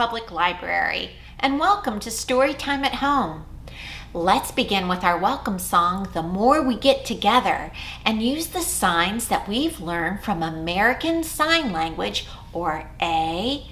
Public Library, and welcome to Storytime at Home. Let's begin with our welcome song, The More We Get Together, and use the signs that we've learned from American Sign Language, or ASL.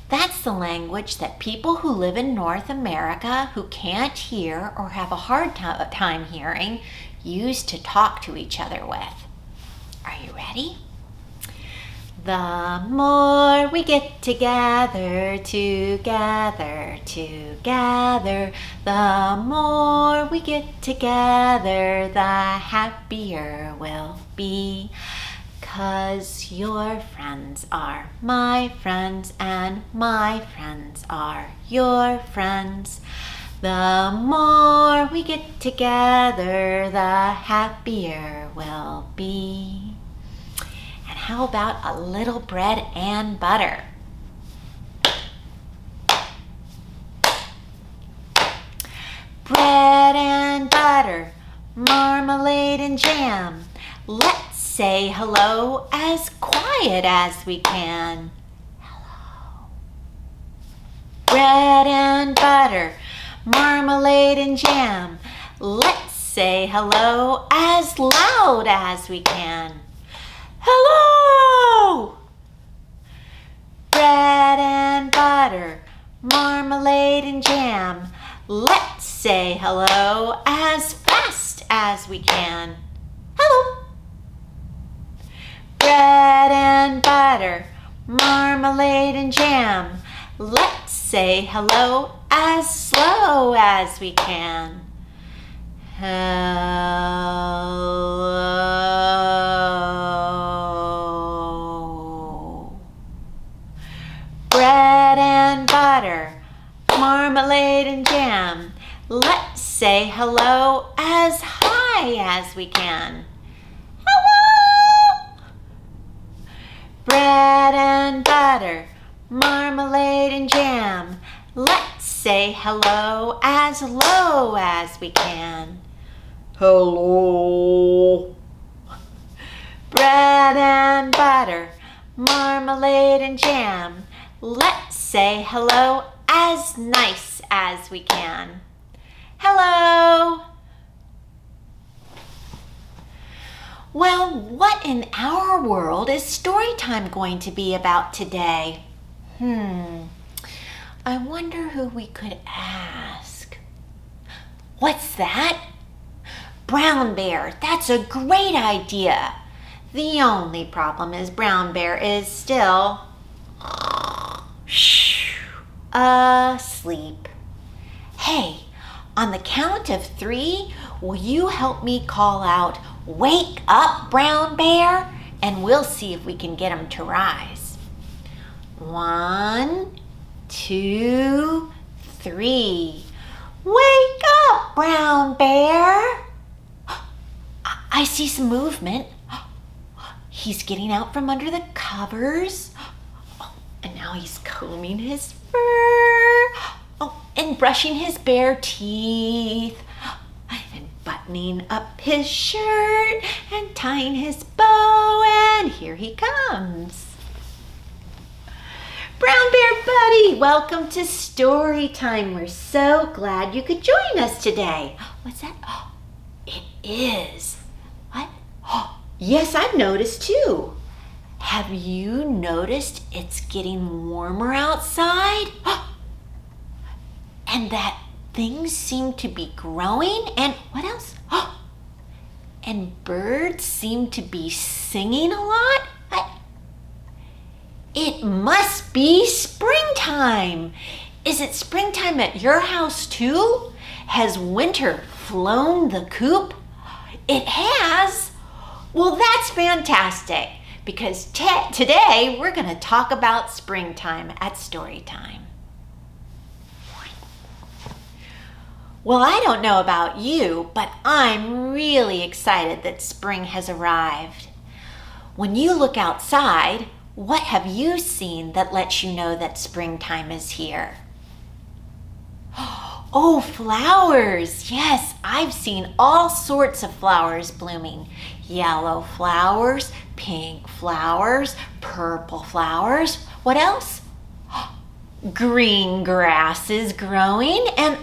That's the language that people who live in North America who can't hear or have a hard time hearing use to talk to each other with. Are you ready? The more we get together, the more we get together, the happier we'll be. 'Cause your friends are my friends and my friends are your friends. The more we get together, the happier we'll be. And how about a little bread and butter? Bread and butter, marmalade and jam. Let's say hello as quiet as we can. Hello. Bread and butter, marmalade and jam. Let's say hello as loud as we can. Hello! Bread and butter, marmalade and jam. Let's say hello as fast as we can. Hello! Bread and butter, marmalade and jam. Let's say hello as slow as we can. Hello. Bread and butter, marmalade and jam. Let's say hello as high as we can. Hello. Bread and butter, marmalade and jam. Let's say hello as low as we can. Hello. Bread and butter, marmalade and jam. Let's say hello as nice as we can. Hello. Well, what in our world is Storytime going to be about today? I wonder who we could ask. What's that? Brown Bear, that's a great idea. The only problem is Brown Bear is still asleep. Hey, on the count of 3, will you help me call out, "Wake up, Brown Bear," and we'll see if we can get him to rise. 1, 2, 3. Wake up, Brown Bear. I see some movement. He's getting out from under the covers. And now he's combing his fur. And brushing his bare teeth. And buttoning up his shirt and tying his bow. And here he comes. Brown Bear buddy, welcome to Storytime. We're so glad you could join us today. What's that? Oh, it is. What? Oh, yes, I've noticed too. Have you noticed it's getting warmer outside? And that things seem to be growing? And what else? And birds seem to be singing a lot? It must be springtime. Is it springtime at your house too? Has winter flown the coop? It has? Well, that's fantastic, because today we're going to talk about springtime at Storytime. Well, I don't know about you, but I'm really excited that spring has arrived. When you look outside, what have you seen that lets you know that springtime is here? Oh, flowers. Yes, I've seen all sorts of flowers blooming. Yellow flowers, pink flowers, purple flowers. What else? green grass is growing, and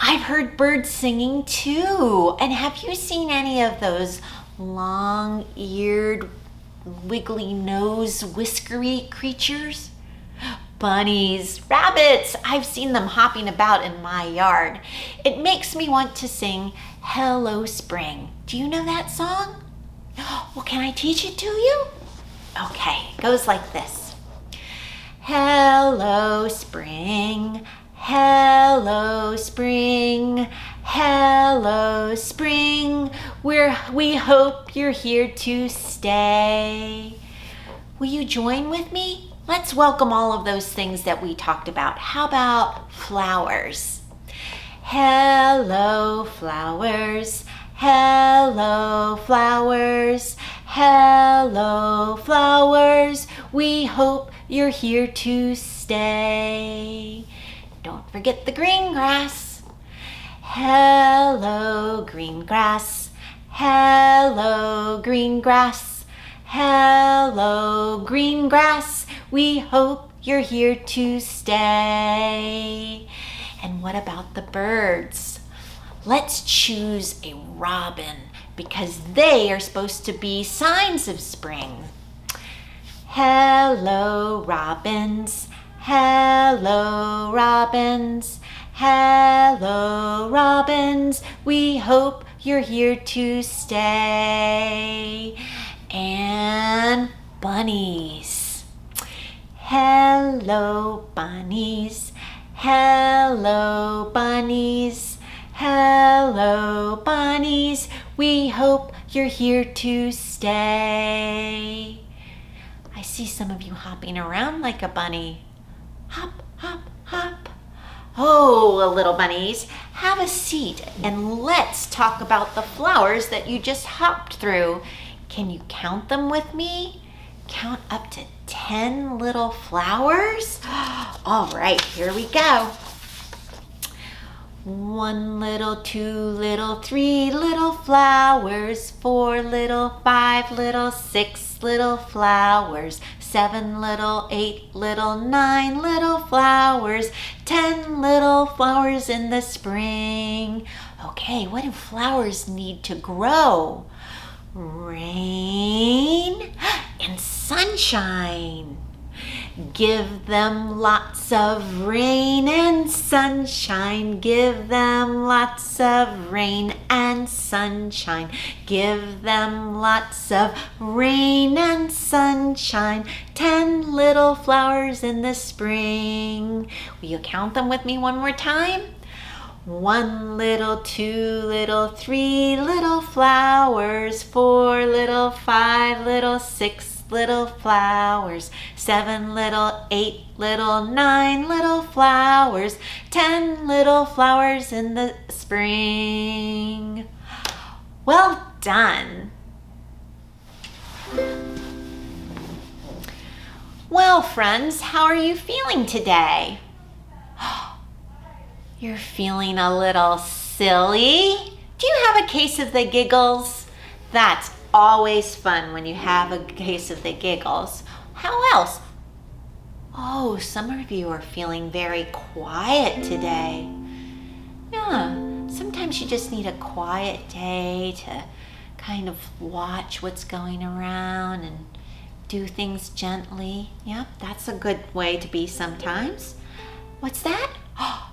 I've heard birds singing too. And have you seen any of those long-eared, wiggly-nose, whiskery creatures? Bunnies, rabbits, I've seen them hopping about in my yard. It makes me want to sing Hello Spring. Do you know that song? Well, can I teach it to you? Okay, it goes like this. Hello Spring, hello Spring, hello Spring, we hope you're here to stay. Will you join with me? Let's welcome all of those things that we talked about. How about flowers? Hello flowers, hello flowers, hello flowers, we hope you're here to stay. Don't forget the green grass. Hello green grass, hello green grass, hello green grass, we hope you're here to stay. And what about the birds? Let's choose a robin because they are supposed to be signs of spring. Hello robins, hello robins, hello robins, we hope you're here to stay. And bunnies. Hello bunnies, hello bunnies, hello bunnies, we hope you're here to stay. I see some of you hopping around like a bunny. Hop, hop, hop. Oh, little bunnies, have a seat and let's talk about the flowers that you just hopped through. Can you count them with me? Count up to 10 little flowers? All right, here we go. 1 little, 2 little, 3 little flowers, 4 little, 5 little, 6 little flowers, 7 little, 8 little, 9 little flowers, 10 little flowers in the spring. Okay, what do flowers need to grow? Rain and sunshine. Give them lots of rain and sunshine. Give them lots of rain and sunshine. Give them lots of rain and sunshine. 10 little flowers in the spring. Will you count them with me one more time? 1 little, 2 little, 3 little flowers, 4 little, 5 little, 6 little flowers, 7 little, 8 little, 9 little flowers, 10 little flowers in the spring. Well done. Well, friends, how are you feeling today? You're feeling a little silly? Do you have a case of the giggles? That's always fun when you have a case of the giggles. How else? Oh, some of you are feeling very quiet today. Yeah, sometimes you just need a quiet day to kind of watch what's going around and do things gently. Yep, that's a good way to be sometimes. What's that?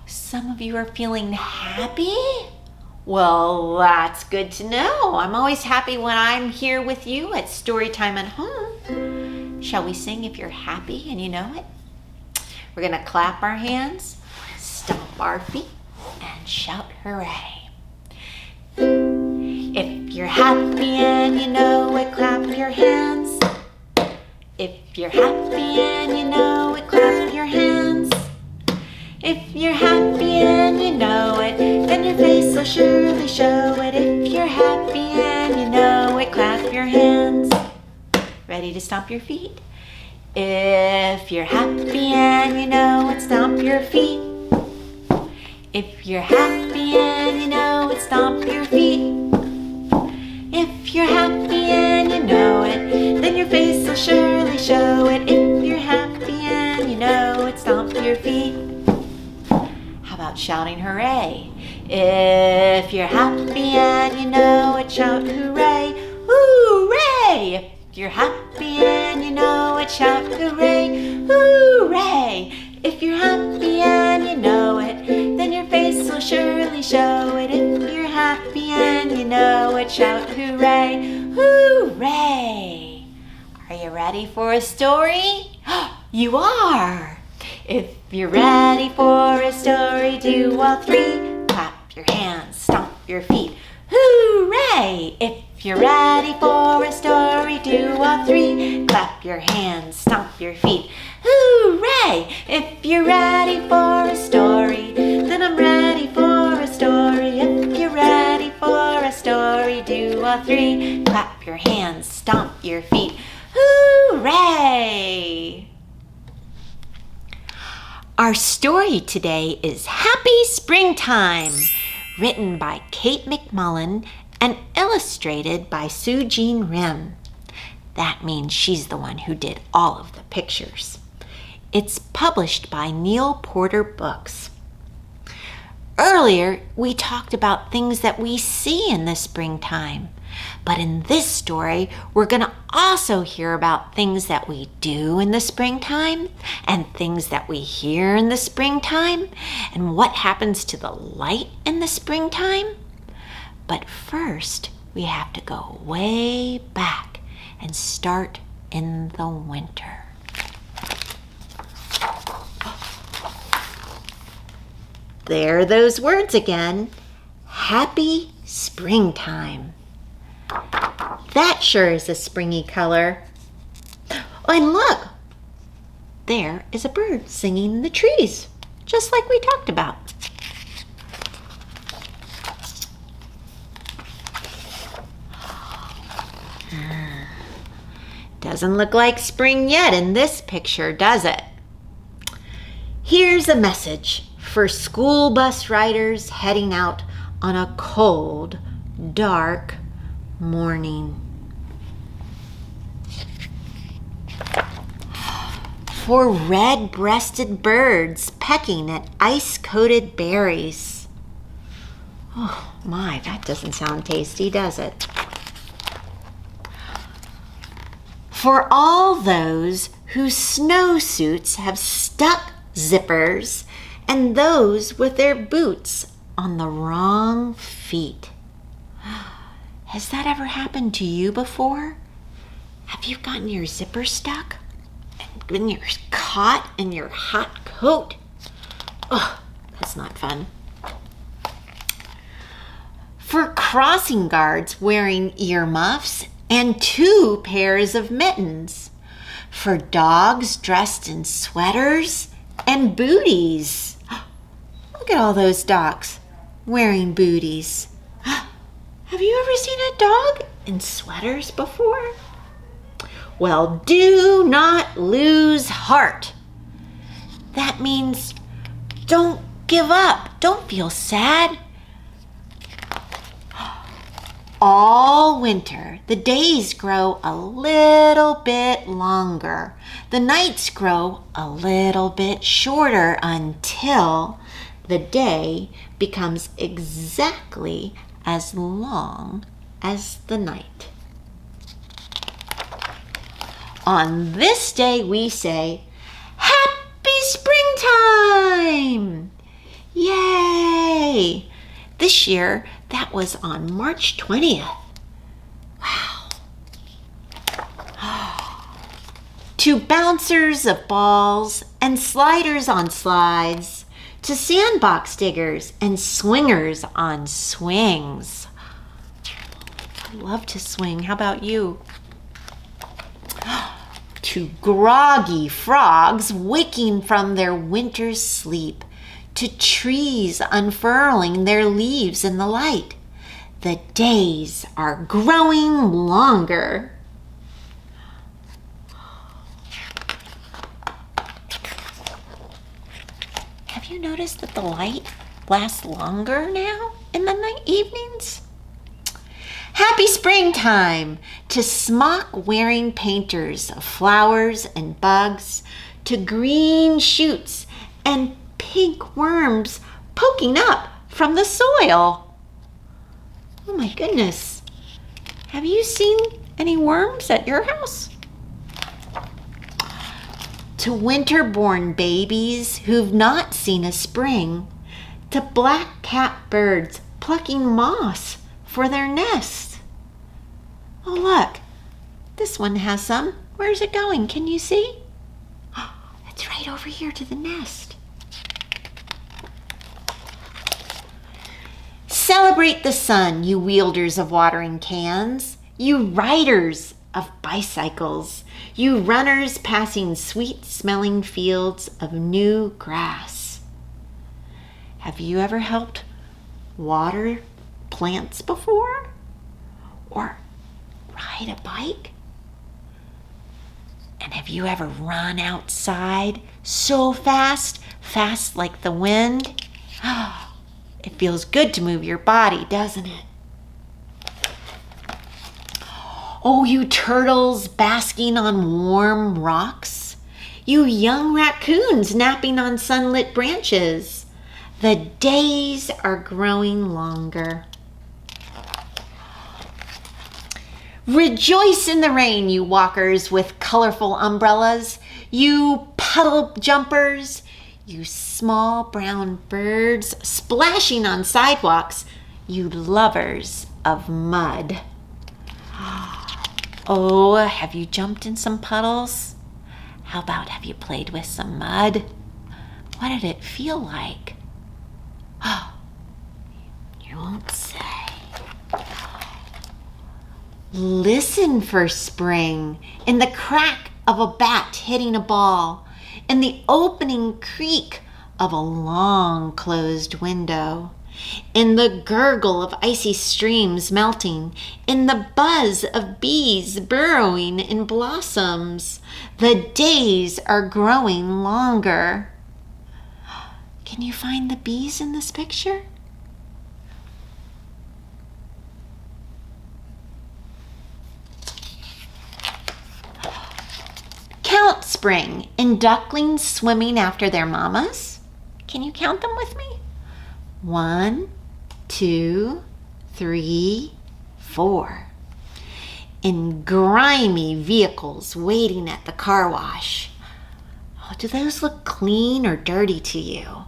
Some of you are feeling happy? Well, that's good to know. I'm always happy when I'm here with you at Storytime at home. Shall we sing If You're Happy and You Know It? We're going to clap our hands, stomp our feet, and shout hooray. If you're happy and you know it, clap your hands. If you're happy and you know it, clap your hands. If you're happy and you know it, then your face will surely show it. If you're happy and you know it, clap your hands. Ready to stomp your feet? If you're happy and you know it, stomp your feet. If you're happy and you know it, stomp your feet. If you're happy and you know it, then your face will surely show it. If you're happy and you know about shouting hooray. If you're happy and you know it, shout hooray, hooray! If you're happy and you know it, shout hooray, hooray! If you're happy and you know it, then your face will surely show it. If you're happy and you know it, shout hooray, hooray! Are you ready for a story? You are! If you're ready for a story, do all three. Clap your hands, stomp your feet. Hooray! If you're ready for a story, do all three. Clap your hands, stomp your feet. Hooray! If you're ready for a story, then I'm ready for a story. If you're ready for a story, do all three. Clap your hands, stomp your feet. Hooray! Our story today is Happy Springtime, written by Kate McMullen and illustrated by Sue Jean Rim. That means she's the one who did all of the pictures. It's published by Neil Porter Books. Earlier, we talked about things that we see in the springtime. But in this story, we're going to also hear about things that we do in the springtime and things that we hear in the springtime and what happens to the light in the springtime. But first, we have to go way back and start in the winter. There are those words again. Happy springtime. That sure is a springy color. Oh, and look, there is a bird singing in the trees, just like we talked about. Doesn't look like spring yet in this picture, does it? Here's a message for school bus riders heading out on a cold, dark morning. For red-breasted birds pecking at ice-coated berries. Oh my, that doesn't sound tasty, does it? For all those whose snowsuits have stuck zippers and those with their boots on the wrong feet. Has that ever happened to you before? Have you gotten your zipper stuck? And you're caught in your hot coat? Oh, that's not fun. For crossing guards wearing earmuffs and 2 pairs of mittens. For dogs dressed in sweaters and booties. Look at all those dogs wearing booties. Have you ever seen a dog in sweaters before? Well, do not lose heart. That means don't give up. Don't feel sad. All winter, the days grow a little bit longer. The nights grow a little bit shorter until the day becomes exactly as long as the night. On this day we say, Happy Springtime! Yay! This year, that was on March 20th. Wow. To bouncers of balls and sliders on slides, to sandbox diggers and swingers on swings. I love to swing. How about you? To groggy frogs waking from their winter sleep, to trees unfurling their leaves in the light. The days are growing longer. Have you noticed that the light lasts longer now in the night evenings? Happy springtime to smock-wearing painters of flowers and bugs, to green shoots and pink worms poking up from the soil. Oh my goodness. Have you seen any worms at your house? To winter-born babies who've not seen a spring, to black-capped birds plucking moss for their nest. Oh, look, this one has some. Where's it going? Can you see? Oh, it's right over here to the nest. Celebrate the sun, you wielders of watering cans, you riders of bicycles, you runners passing sweet-smelling fields of new grass. Have you ever helped water plants before? Or ride a bike? And have you ever run outside so fast like the wind? It feels good to move your body, doesn't it? Oh, you turtles basking on warm rocks. You young raccoons napping on sunlit branches. The days are growing longer. Rejoice in the rain, you walkers with colorful umbrellas. You puddle jumpers. You small brown birds splashing on sidewalks. You lovers of mud. Oh, have you jumped in some puddles? How about have you played with some mud? What did it feel like? Oh, you won't say. Listen for spring in the crack of a bat hitting a ball, in the opening creak of a long closed window, in the gurgle of icy streams melting, in the buzz of bees burrowing in blossoms. The days are growing longer. Can you find the bees in this picture? Count spring in ducklings swimming after their mamas. Can you count them with me? 1, 2, 3, 4. In grimy vehicles waiting at the car wash. Oh, do those look clean or dirty to you?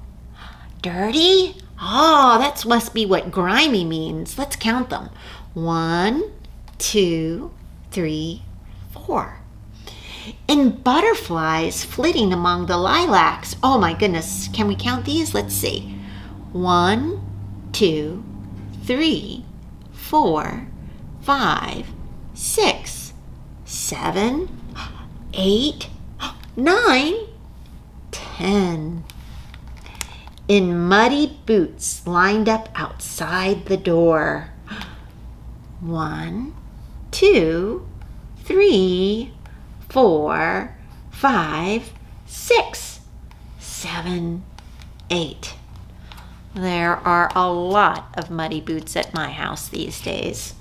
Dirty? Oh, that must be what grimy means. Let's count them. 1, 2, 3, 4. And butterflies flitting among the lilacs. Oh my goodness, can we count these? Let's see. 1, 2, 3, 4, 5, 6, 7, 8, 9, 10. In muddy boots lined up outside the door. 1, 2, 3, 4, 5, 6, 7, 8. There are a lot of muddy boots at my house these days.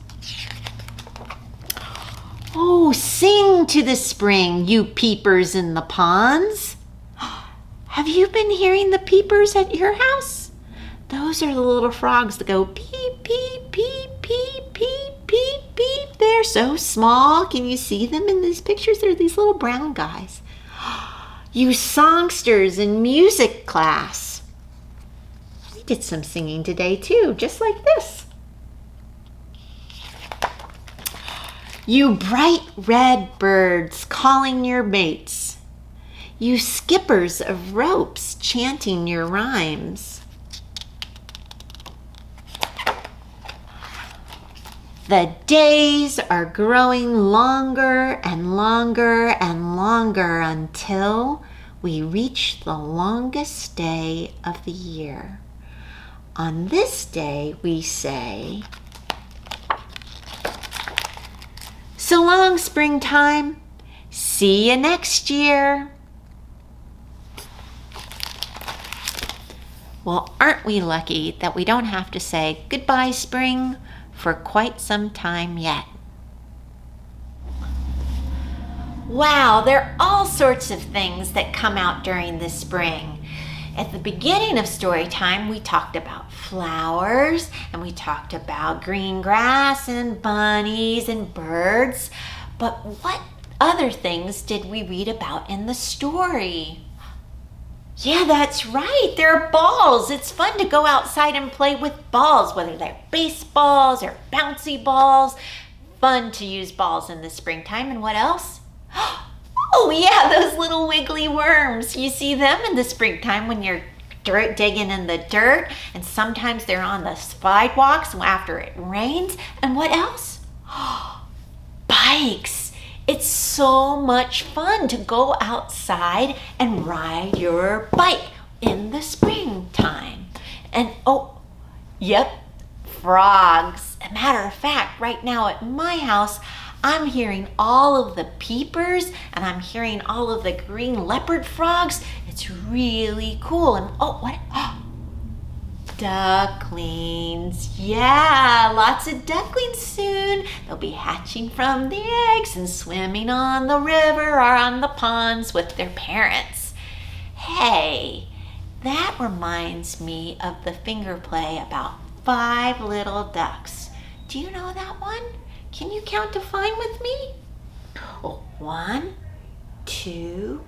Oh, sing to the spring, you peepers in the ponds. Have you been hearing the peepers at your house? Those are the little frogs that go peep, peep, peep, peep, peep, peep, peep. They're so small. Can you see them in these pictures? They're these little brown guys. You songsters in music class. We did some singing today too, just like this. You bright red birds calling your mates. You skippers of ropes chanting your rhymes. The days are growing longer and longer and longer until we reach the longest day of the year. On this day, we say, so long, springtime. See you next year. Well, aren't we lucky that we don't have to say goodbye, spring, for quite some time yet. Wow, there are all sorts of things that come out during the spring. At the beginning of story time, we talked about flowers and we talked about green grass and bunnies and birds. But what other things did we read about in the story? Yeah, that's right. There are balls. It's fun to go outside and play with balls, whether they're baseballs or bouncy balls. Fun to use balls in the springtime. And what else? Oh yeah, those little wiggly worms. You see them in the springtime when you're digging in the dirt, and sometimes they're on the sidewalks after it rains. And what else? Bikes. It's so much fun to go outside and ride your bike in the springtime. And oh, yep, frogs. A matter of fact, right now at my house, I'm hearing all of the peepers and I'm hearing all of the green leopard frogs. It's really cool. And oh, what? Ducklings. Yeah, lots of ducklings soon. They'll be hatching from the eggs and swimming on the river or on the ponds with their parents. Hey, that reminds me of the finger play about 5 little ducks. Do you know that one? Can you count to 5 with me? Oh, 1, 2,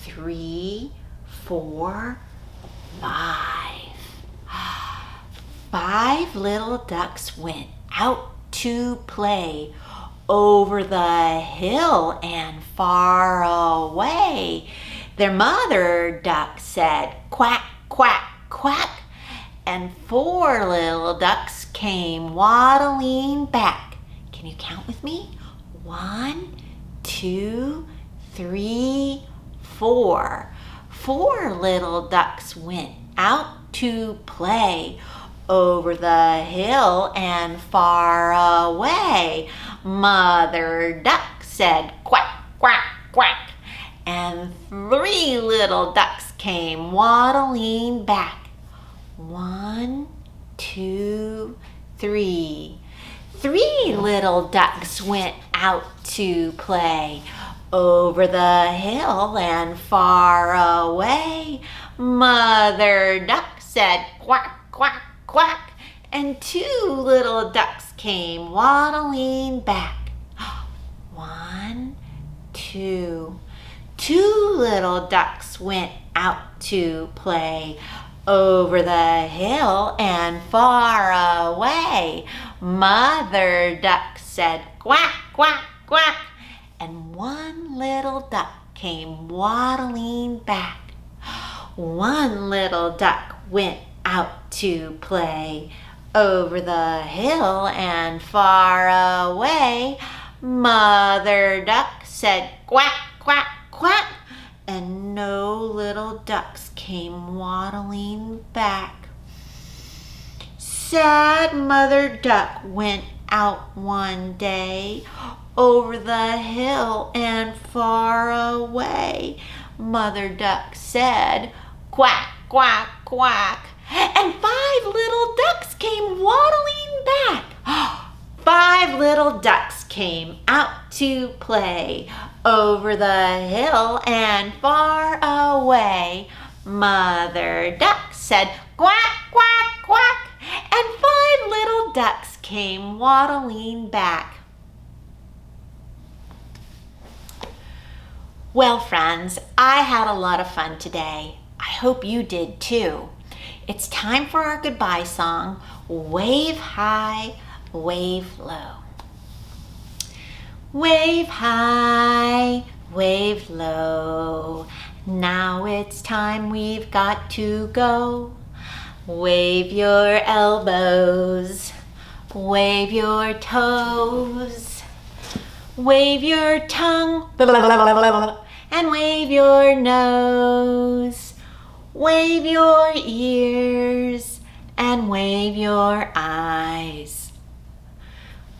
3, 4, 5. 5 little ducks went out to play over the hill and far away. Their mother duck said, quack, quack, quack, and 4 little ducks came waddling back. Can you count with me? 1, 2, 3, 4. 4 little ducks went out to play over the hill and far away. Mother duck said quack, quack, quack, and 3 little ducks came waddling back. 1, 2, 3. 3 little ducks went out to play over the hill and far away. Mother duck said quack, quack, quack, and 2 little ducks came waddling back. 1, 2. 2 little ducks went out to play over the hill and far away. Mother duck said quack, quack, quack, and 1 little duck came waddling back. 1 little duck went out to play over the hill and far away. Mother duck said quack, quack, quack, and no little ducks came waddling back. Sad Mother Duck went out one day over the hill and far away. Mother Duck said, quack, quack, quack, and 5 little ducks came waddling back. 5 little ducks came out to play over the hill and far away. Mother Duck said, quack, quack, quack, and 5 little ducks came waddling back. Well, friends, I had a lot of fun today. I hope you did too. It's time for our goodbye song, Wave High, Wave Low. Wave high, wave low. Now it's time we've got to go. Wave your elbows, wave your toes, wave your tongue, and wave your nose. Wave your ears and wave your eyes.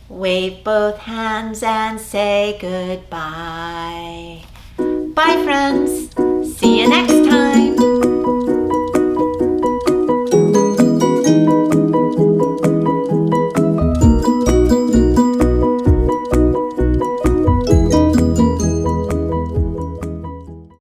Wave both hands and say goodbye. Bye, friends. See you next time.